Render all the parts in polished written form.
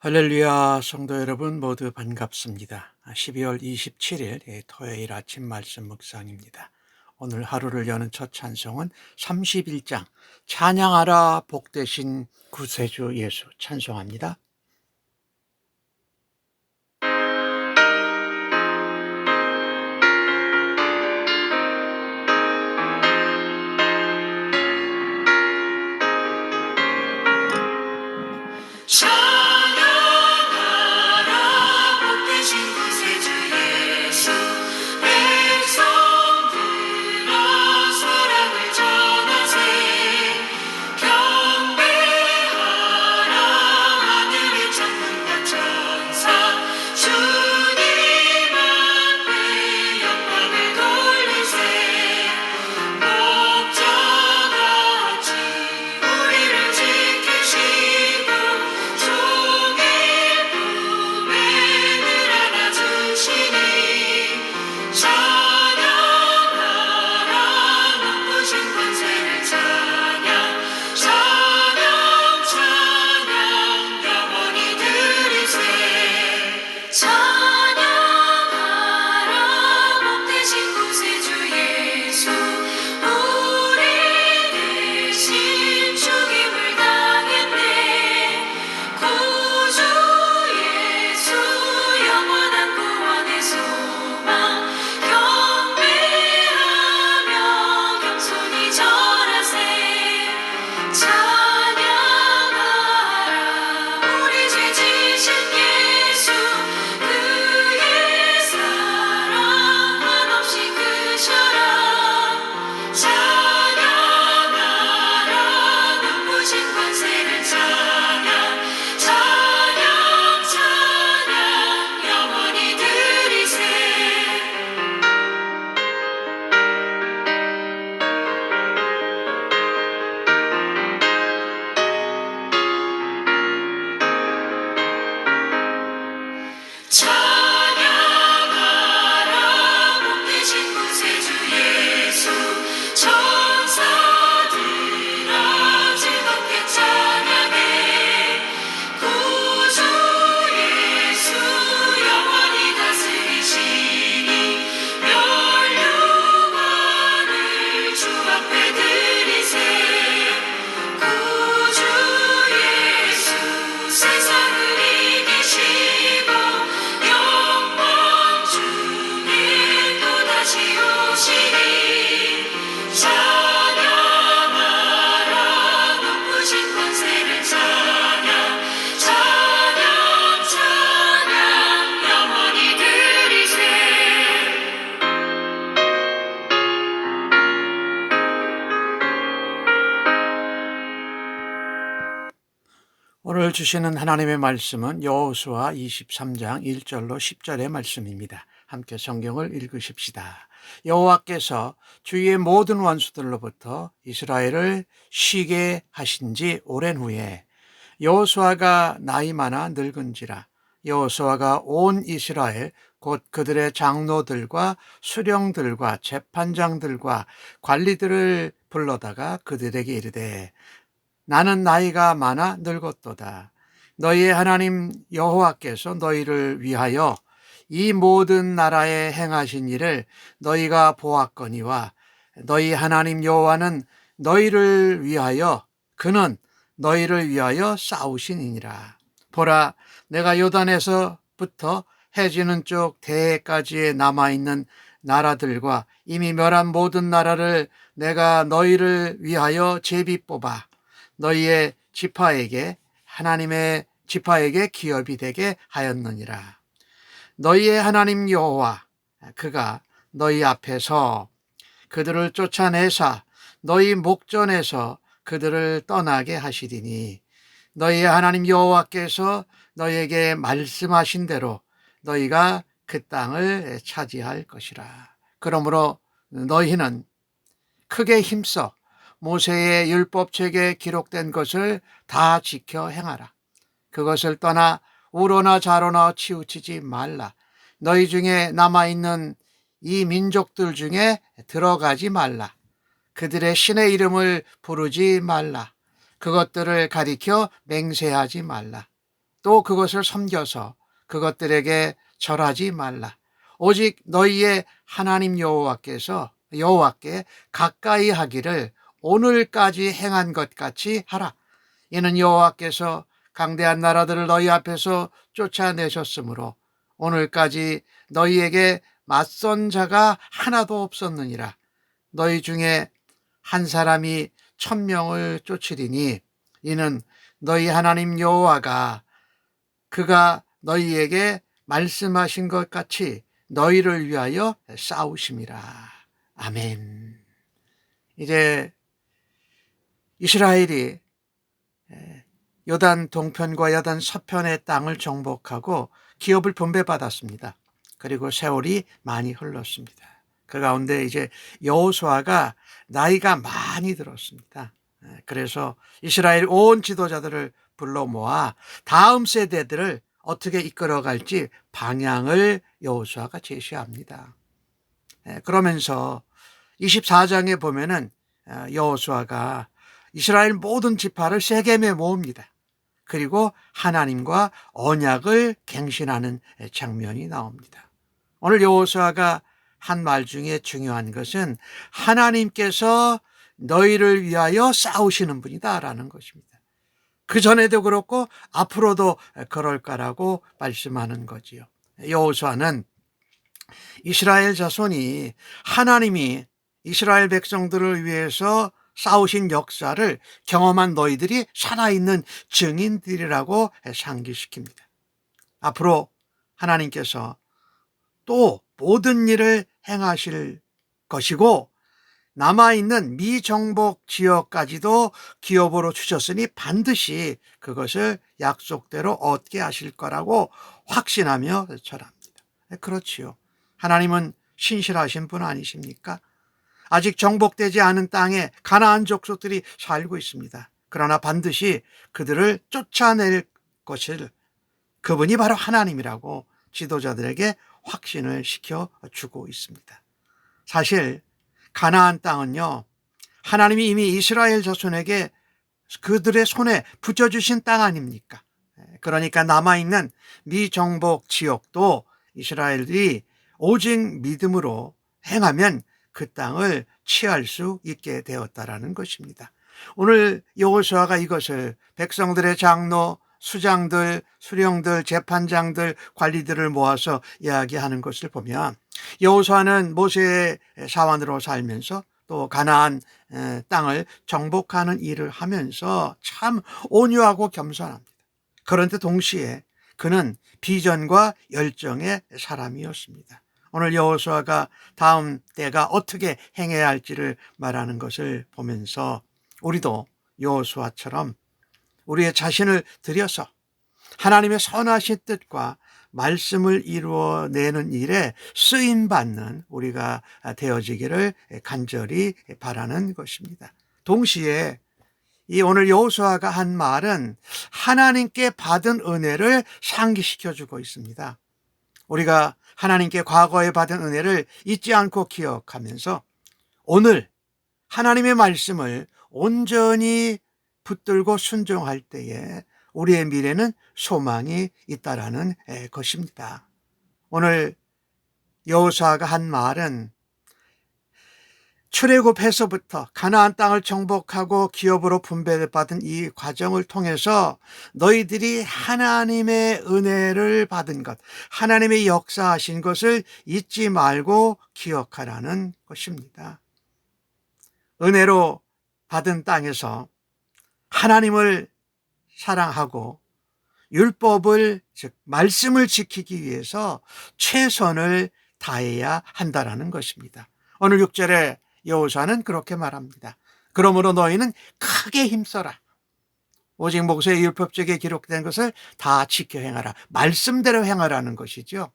할렐루야 성도 여러분 모두 반갑습니다. 12월 27일 토요일 아침 말씀 묵상입니다. 오늘 하루를 여는 첫 찬송은 31장 찬양하라 복되신 구세주 예수 찬송합니다. 찬양하라 복되신 구세주 예수 백성들아 사랑을 전하세 경배하라 하늘의 천군과 천사 주님 앞에 영광을 돌리세 목자같이 우리를 지키시고 종일 품에 늘 안아주시니 찬양하라 높으신 권세를 찬양 찬양 찬양 영원히 드리세 찬양하라 복되신 구세주 예수 우리 대신 죽임을 당했네 구주 예수 영원한 구원의 소망 경배하며 겸손히 절하세 찬양하라 우리 죄 지신 예수 그의 사랑 한없이 크셔라 찬양하라 높으신 권세를 찬양 찬양 찬양 영원히 드리세 찬양하라 복되신 구세주 예수 천사들아 즐겁게 찬양해 구주 예수 영원히 다스리시니 멸류관을 주 앞에 드리세 구주 예수 세상을 이기시고 영광 중에 또다시 오시니 찬양하라 높으신 권세를 찬양 찬양 찬양 영원히 드리세 오늘 주시는 하나님의 말씀은 여호수아 23장 1절로 10절의 말씀입니다. 함께 성경을 읽으십시다. 여호와께서 주위의 모든 원수들로부터 이스라엘을 쉬게 하신 지 오랜 후에 여호수아가 나이 많아 늙은지라 여호수아가 온 이스라엘 곧 그들의 장로들과 수령들과 재판장들과 관리들을 불러다가 그들에게 이르되 나는 나이가 많아 늙었도다. 너희의 하나님 여호와께서 너희를 위하여 이 모든 나라에 행하신 일을 너희가 보았거니와 너희 하나님 여호와는 너희를 위하여 그는 너희를 위하여 싸우시니라. 보라, 내가 요단에서부터 해지는 쪽 대해까지에 남아있는 나라들과 이미 멸한 모든 나라를 내가 너희를 위하여 제비 뽑아 너희의 지파에게 하나님의 지파에게 기업이 되게 하였느니라. 너희의 하나님 여호와 그가 너희 앞에서 그들을 쫓아내사 너희 목전에서 그들을 떠나게 하시리니 너희의 하나님 여호와께서 너희에게 말씀하신 대로 너희가 그 땅을 차지할 것이라. 그러므로 너희는 크게 힘써 모세의 율법책에 기록된 것을 다 지켜 행하라. 그것을 떠나 우로나 좌로나 치우치지 말라. 너희 중에 남아있는 이 민족들 중에 들어가지 말라. 그들의 신의 이름을 부르지 말라. 그것들을 가리켜 맹세하지 말라. 또 그것을 섬겨서 그것들에게 절하지 말라. 오직 너희의 하나님 여호와께 가까이 하기를 오늘까지 행한 것 같이 하라. 이는 여호와께서 강대한 나라들을 너희 앞에서 쫓아내셨으므로 오늘까지 너희에게 맞선 자가 하나도 없었느니라. 너희 중에 한 사람이 1,000명을 쫓으리니 이는 너희 하나님 여호와가 그가 너희에게 말씀하신 것 같이 너희를 위하여 싸우심이라. 아멘. 이제 이스라엘이 요단 동편과 요단 서편의 땅을 정복하고 기업을 분배받았습니다. 그리고 세월이 많이 흘렀습니다. 그 가운데 이제 여호수아가 나이가 많이 들었습니다. 그래서 이스라엘 온 지도자들을 불러 모아 다음 세대들을 어떻게 이끌어갈지 방향을 여호수아가 제시합니다. 그러면서 24장에 보면은 여호수아가 이스라엘 모든 지파를 세겜에 모읍니다. 그리고 하나님과 언약을 갱신하는 장면이 나옵니다. 오늘 여호수아가 한 말 중에 중요한 것은 하나님께서 너희를 위하여 싸우시는 분이다라는 것입니다. 그전에도 그렇고 앞으로도 그럴 거라고 말씀하는 거지요. 여호수아는 이스라엘 자손이 하나님이 이스라엘 백성들을 위해서 싸우신 역사를 경험한 너희들이 살아있는 증인들이라고 상기시킵니다. 앞으로 하나님께서 또 모든 일을 행하실 것이고 남아있는 미정복 지역까지도 기업으로 주셨으니 반드시 그것을 약속대로 얻게 하실 거라고 확신하며 절합니다. 그렇지요. 하나님은 신실하신 분 아니십니까? 아직 정복되지 않은 땅에 가나안 족속들이 살고 있습니다. 그러나 반드시 그들을 쫓아낼 것을 그분이 바로 하나님이라고 지도자들에게 확신을 시켜주고 있습니다. 사실 가나안 땅은요, 하나님이 이미 이스라엘 자손에게 그들의 손에 붙여주신 땅 아닙니까? 그러니까 남아있는 미정복 지역도 이스라엘이 오직 믿음으로 행하면 그 땅을 취할 수 있게 되었다라는 것입니다. 오늘 여호수아가 이것을 백성들의 장로, 수장들, 수령들, 재판장들, 관리들을 모아서 이야기하는 것을 보면 여호수아는 모세의 사환으로 살면서 또 가나안 땅을 정복하는 일을 하면서 참 온유하고 겸손합니다. 그런데 동시에 그는 비전과 열정의 사람이었습니다. 오늘 여호수아가 다음 때가 어떻게 행해야 할지를 말하는 것을 보면서 우리도 여호수아처럼 우리의 자신을 들여서 하나님의 선하신 뜻과 말씀을 이루어내는 일에 쓰임받는 우리가 되어지기를 간절히 바라는 것입니다. 동시에 이 오늘 여호수아가 한 말은 하나님께 받은 은혜를 상기시켜주고 있습니다. 우리가 하나님께 과거에 받은 은혜를 잊지 않고 기억하면서 오늘 하나님의 말씀을 온전히 붙들고 순종할 때에 우리의 미래는 소망이 있다라는 것입니다. 오늘 여호수아가 한 말은 출애굽해서부터 가나안 땅을 정복하고 기업으로 분배받은 이 과정을 통해서 너희들이 하나님의 은혜를 받은 것, 하나님의 역사하신 것을 잊지 말고 기억하라는 것입니다. 은혜로 받은 땅에서 하나님을 사랑하고 율법을, 즉 말씀을 지키기 위해서 최선을 다해야 한다라는 것입니다. 오늘 6절에 여호수아는 그렇게 말합니다. 그러므로 너희는 크게 힘써라. 오직 모세의 율법책에 기록된 것을 다 지켜 행하라. 말씀대로 행하라는 것이죠.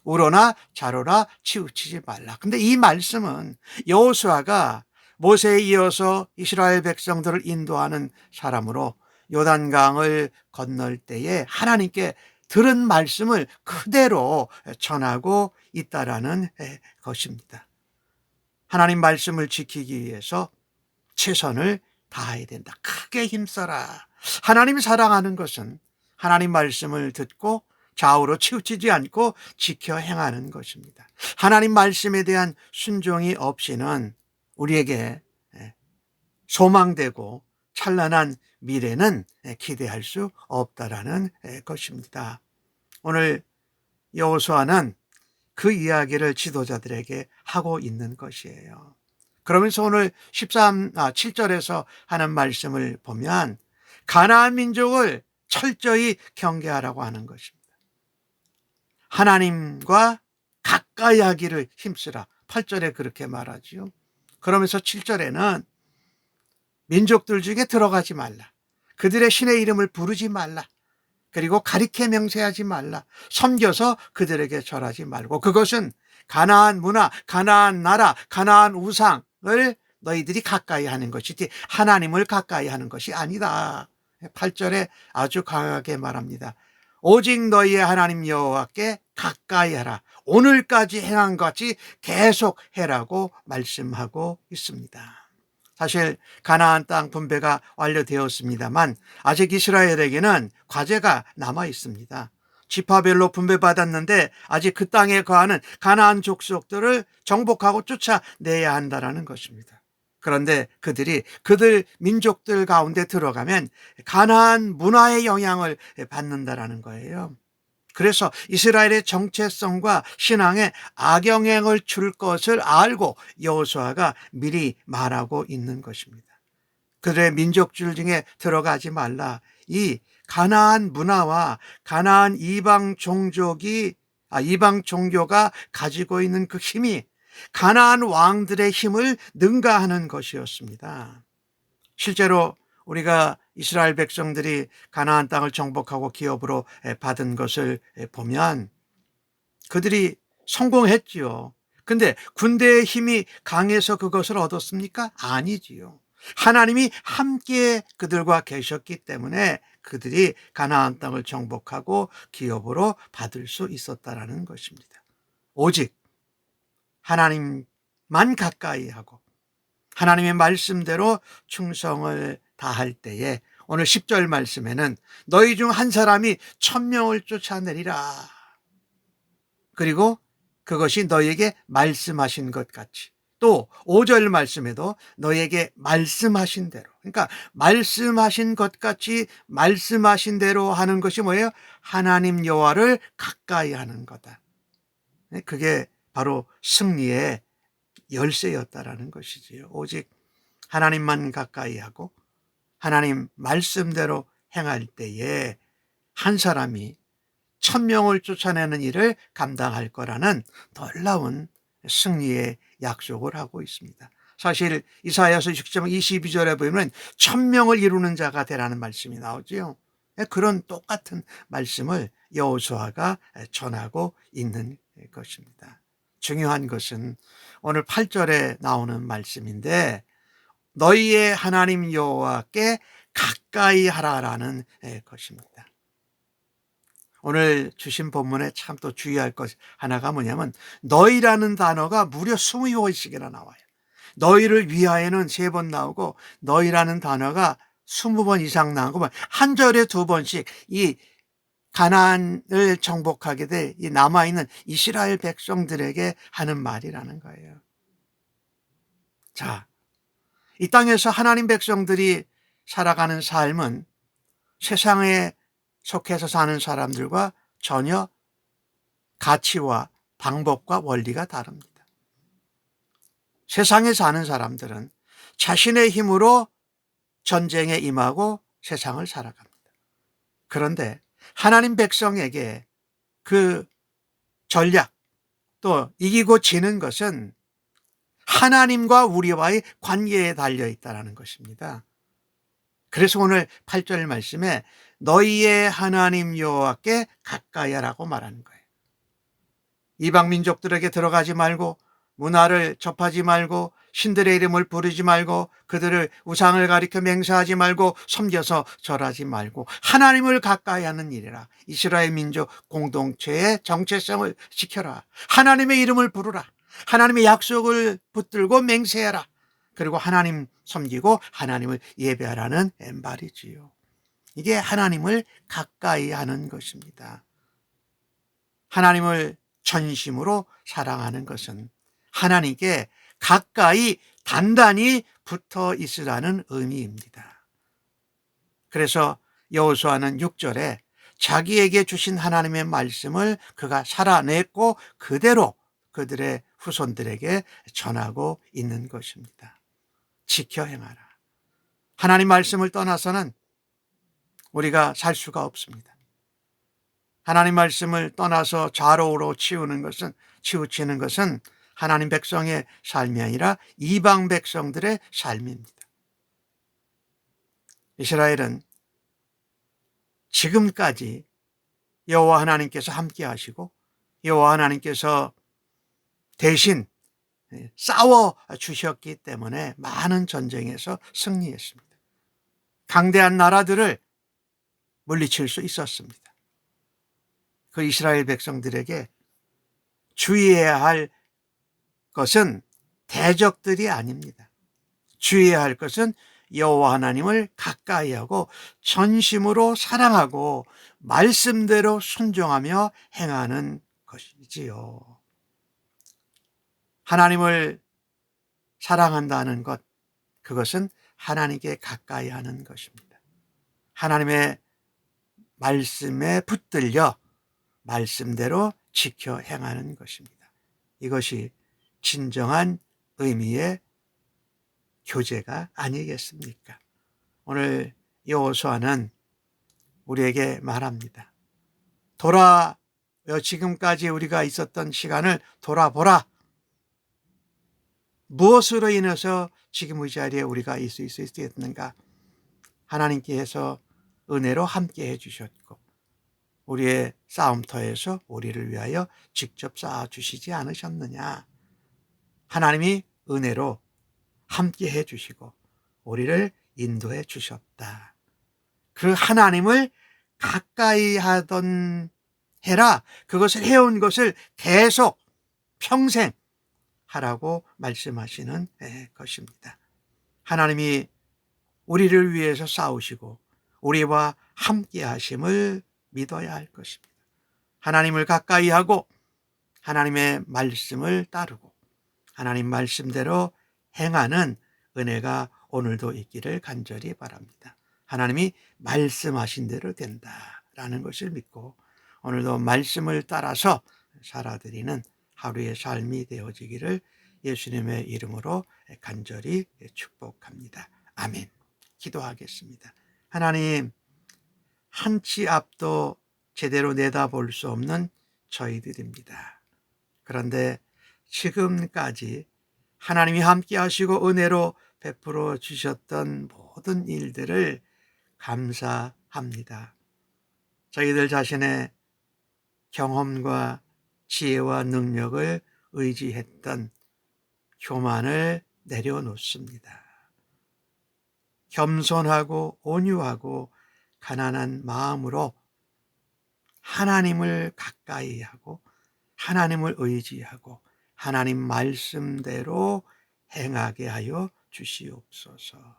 우로나 자로나 치우치지 말라. 근데 이 말씀은 여호수아가 모세에 이어서 이스라엘 백성들을 인도하는 사람으로 요단강을 건널 때에 하나님께 들은 말씀을 그대로 전하고 있다라는 것입니다. 하나님 말씀을 지키기 위해서 최선을 다해야 된다. 크게 힘써라. 하나님이 사랑하는 것은 하나님 말씀을 듣고 좌우로 치우치지 않고 지켜 행하는 것입니다. 하나님 말씀에 대한 순종이 없이는 우리에게 소망되고 찬란한 미래는 기대할 수 없다라는 것입니다. 오늘 여호수아는 그 이야기를 지도자들에게 하고 있는 것이에요. 그러면서 오늘 7절에서 하는 말씀을 보면 가나안 민족을 철저히 경계하라고 하는 것입니다. 하나님과 가까이 하기를 힘쓰라. 8절에 그렇게 말하지요. 그러면서 7절에는 민족들 중에 들어가지 말라. 그들의 신의 이름을 부르지 말라. 그리고 가리켜 명세하지 말라. 섬겨서 그들에게 절하지 말고, 그것은 가나안 문화, 가나안 나라, 가나안 우상을 너희들이 가까이 하는 것이지 하나님을 가까이 하는 것이 아니다. 8절에 아주 강하게 말합니다. 오직 너희의 하나님 여호와께 가까이 하라. 오늘까지 행한 것 같이 계속 해라고 말씀하고 있습니다. 사실 가나안 땅 분배가 완료되었습니다만 아직 이스라엘에게는 과제가 남아 있습니다. 지파별로 분배받았는데 아직 그 땅에 거하는 가나안 족속들을 정복하고 쫓아내야 한다는 것입니다. 그런데 그들 민족들 가운데 들어가면 가나안 문화의 영향을 받는다는 거예요. 그래서 이스라엘의 정체성과 신앙에 악영향을 줄 것을 알고 여호수아가 미리 말하고 있는 것입니다. 그들의 민족줄 중에 들어가지 말라. 이 가나안 문화와 가나안 이방 종교가 가지고 있는 그 힘이 가나안 왕들의 힘을 능가하는 것이었습니다. 실제로 우리가 이스라엘 백성들이 가나안 땅을 정복하고 기업으로 받은 것을 보면 그들이 성공했지요. 근데 군대의 힘이 강해서 그것을 얻었습니까? 아니지요. 하나님이 함께 그들과 계셨기 때문에 그들이 가나안 땅을 정복하고 기업으로 받을 수 있었다라는 것입니다. 오직 하나님만 가까이 하고 하나님의 말씀대로 충성을 다할 때에 오늘 10절 말씀에는 너희 중 한 사람이 1000명을 쫓아내리라. 그리고 그것이 너희에게 말씀하신 것 같이, 또 5절 말씀에도 너희에게 말씀하신 대로, 그러니까 말씀하신 것 같이 말씀하신 대로 하는 것이 뭐예요? 하나님 여호와를 가까이 하는 거다. 그게 바로 승리의 열쇠였다라는 것이지요. 오직 하나님만 가까이 하고 하나님 말씀대로 행할 때에 한 사람이 1000명을 쫓아내는 일을 감당할 거라는 놀라운 승리의 약속을 하고 있습니다. 사실 이사야서 6장 22절에 보면 1000명을 이루는 자가 되라는 말씀이 나오지요. 그런 똑같은 말씀을 여호수아가 전하고 있는 것입니다. 중요한 것은 오늘 8절에 나오는 말씀인데 너희의 하나님 여호와께 가까이 하라라는 것입니다. 오늘 주신 본문에 참 또 주의할 것 하나가 뭐냐면 너희라는 단어가 무려 20번씩이나 나와요. 너희를 위하여는 3번 나오고 너희라는 단어가 20번 이상 나오고 한 절에 2번씩 이 가나안을 정복하게 될 이 남아있는 이스라엘 백성들에게 하는 말이라는 거예요. 자, 이 땅에서 하나님 백성들이 살아가는 삶은 세상에 속해서 사는 사람들과 전혀 가치와 방법과 원리가 다릅니다. 세상에 사는 사람들은 자신의 힘으로 전쟁에 임하고 세상을 살아갑니다. 그런데 하나님 백성에게 그 전략, 또 이기고 지는 것은 하나님과 우리와의 관계에 달려 있다는 것입니다. 그래서 오늘 8절 말씀에 너희의 하나님 여호와께 가까이 하라고 말하는 거예요. 이방 민족들에게 들어가지 말고 문화를 접하지 말고 신들의 이름을 부르지 말고 그들을 우상을 가리켜 맹세하지 말고 섬겨서 절하지 말고 하나님을 가까이 하는 일이라. 이스라엘 민족 공동체의 정체성을 지켜라. 하나님의 이름을 부르라. 하나님의 약속을 붙들고 맹세해라. 그리고 하나님 섬기고 하나님을 예배하라는 말이지요. 이게 하나님을 가까이 하는 것입니다. 하나님을 전심으로 사랑하는 것은 하나님께 가까이 단단히 붙어 있으라는 의미입니다. 그래서 여호수아는 6절에 자기에게 주신 하나님의 말씀을 그가 살아냈고 그대로 그들의 후손들에게 전하고 있는 것입니다. 지켜 행하라. 하나님 말씀을 떠나서는 우리가 살 수가 없습니다. 하나님 말씀을 떠나서 좌로우로 치우치는 것은 하나님 백성의 삶이 아니라 이방 백성들의 삶입니다. 이스라엘은 지금까지 여호와 하나님께서 함께 하시고 여호와 하나님께서 대신 싸워 주셨기 때문에 많은 전쟁에서 승리했습니다. 강대한 나라들을 물리칠 수 있었습니다. 그 이스라엘 백성들에게 주의해야 할 것은 대적들이 아닙니다. 주의해야 할 것은 여호와 하나님을 가까이 하고 전심으로 사랑하고 말씀대로 순종하며 행하는 것이지요. 하나님을 사랑한다는 것, 그것은 하나님께 가까이 하는 것입니다. 하나님의 말씀에 붙들려 말씀대로 지켜 행하는 것입니다. 이것이 진정한 의미의 교제가 아니겠습니까? 오늘 여호수아는 우리에게 말합니다. 지금까지 우리가 있었던 시간을 돌아보라. 무엇으로 인해서 지금 이 자리에 우리가 있을 수 있었는가? 하나님께서 은혜로 함께 해주셨고 우리의 싸움터에서 우리를 위하여 직접 쌓아주시지 않으셨느냐? 하나님이 은혜로 함께 해주시고 우리를 인도해 주셨다. 그 하나님을 가까이 하던 해라. 그것을 해온 것을 계속 평생 하라고 말씀하시는 것입니다. 하나님이 우리를 위해서 싸우시고 우리와 함께 하심을 믿어야 할 것입니다. 하나님을 가까이 하고 하나님의 말씀을 따르고 하나님 말씀대로 행하는 은혜가 오늘도 있기를 간절히 바랍니다. 하나님이 말씀하신 대로 된다라는 것을 믿고 오늘도 말씀을 따라서 살아드리는 하루의 삶이 되어지기를 예수님의 이름으로 간절히 축복합니다. 아멘. 기도하겠습니다. 하나님, 한 치 앞도 제대로 내다볼 수 없는 저희들입니다. 그런데 지금까지 하나님이 함께 하시고 은혜로 베풀어 주셨던 모든 일들을 감사합니다. 저희들 자신의 경험과 지혜와 능력을 의지했던 교만을 내려놓습니다. 겸손하고 온유하고 가난한 마음으로 하나님을 가까이 하고 하나님을 의지하고 하나님 말씀대로 행하게 하여 주시옵소서.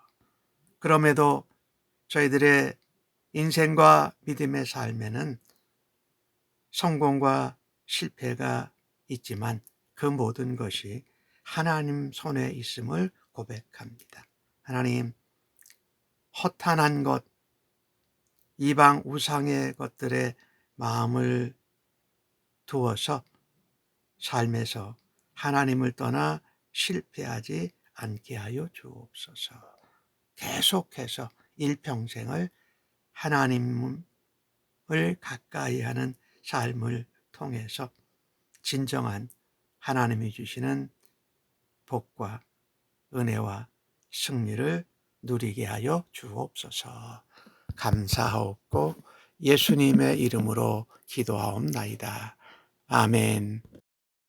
그럼에도 저희들의 인생과 믿음의 삶에는 성공과 실패가 있지만 그 모든 것이 하나님 손에 있음을 고백합니다. 하나님, 허탄한 것, 이방 우상의 것들에 마음을 두어서 삶에서 하나님을 떠나 실패하지 않게 하여 주옵소서. 계속해서 일평생을 하나님을 가까이 하는 삶을 통해서 진정한 하나님이 주시는 복과 은혜와 승리를 누리게 하여 주옵소서. 감사하옵고 예수님의 이름으로 기도하옵나이다. 아멘.